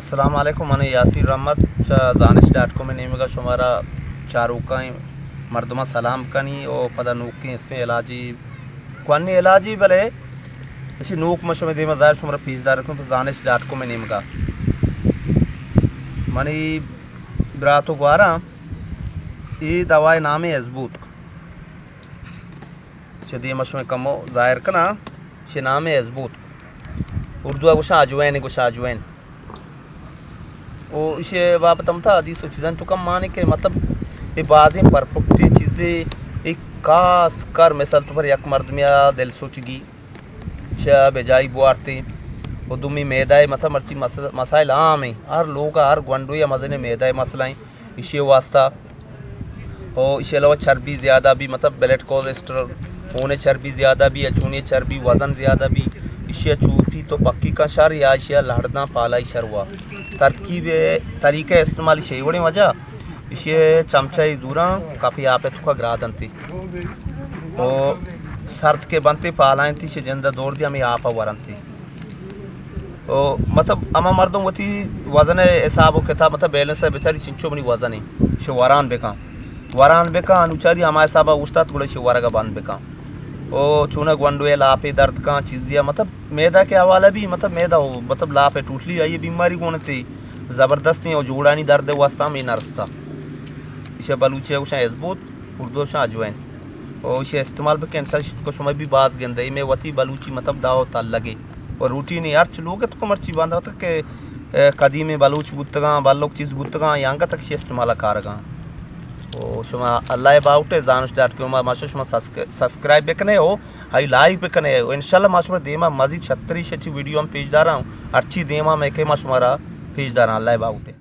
अस्सलाम वालेकुम मन यासिर रहमत Zanish.com नेमगा शुमारा चारुका मर्दमा सलाम कनी ओ पदा नूकी इसने इलाजी क्वानी इलाजी बले इसी नूक मशमे दे मदार शुमारा फीसदार रखूं Zanish.com नेमगा मनी ब्रातो ग्वारा ये दवाई नामे अजबूत शदी मशमे कमो जाहिर कना शे नामे अजबूत उर्दू गुशा अजवैन ओ इसे बाबतम था हदीस चीज़ें तो कम माने के मतलब ये बाज़ें परफेक्ट चीज़ें एक खास कर मिसाल तो पर यक मर्द में दिल सोचगी शा बेजाई बुआरते वो दुमी मैदाए मतलब मर्ची मसाइल आम है हर लोग का हर गंडू या मज़े ने मैदाए मसलाएं इसे वास्ता और इसे अलावा चर्बी ज़्यादा भी मतलब ब्लड कोलेस्ट्रॉल होने चर्बी ज़्यादा भी अचूने चर्बी वज़न ज़्यादा भी इसे चूपी तो पक्की का शर या इसे लड़ना पाला शर हुआ तरकीब तरीक़े इस्तेमाल शे बड़ी वजह इसे चमचा दूरा काफ़ी आप तुका ग्रादन थी और सर्द के बनते पालाएं थी शे जंदा दौड़ दिया मैं आप वरन थी ओ मतलब अमा मर्दों वो थी वज़न हिसाब किताब मतलब बैलेंस है बेचारी चिंचो बनी वज़न है शे वरान बेका अनुचारी हमारे साहब उस्ताद गुड़े शे वरगा बंद बेका ओ चूनक वंडुए लापे दर्द का चीज़िया मतलब मैदा के हवाला भी मतलब मैदा हो मतलब लापे टूटली आई बीमारी कौन थी ज़बरदस्ती और जोड़ानी दर्द वास्ता में नरस्ता इसे बलूचे उसे अजबूत उर्दू शा अजवैन और इसे इस्तेमाल पे कैंसर को समय भी बाज गेंदे में वती बलूची मतलब दाव तल लगे और रूटीन यार चलोगे तो मर्ची बांधा तक के कदीम बलूच बुतगा बालोक चीज़ बुतगा यहाँ तक से इस्तेमाल कारगा ओ शुमा अल्लाह बाउटे Zanish.com माशो शुमा सब्सक्राइब पे कने हो हाई लाइक पे कने हो इंशाल्लाह माशुमा देमा मजीद 36 अच्छी वीडियो हम पेज दारा हूँ अच्छी देमा मैं के माशुमारा पेज दारा अल्लाह बाउटे।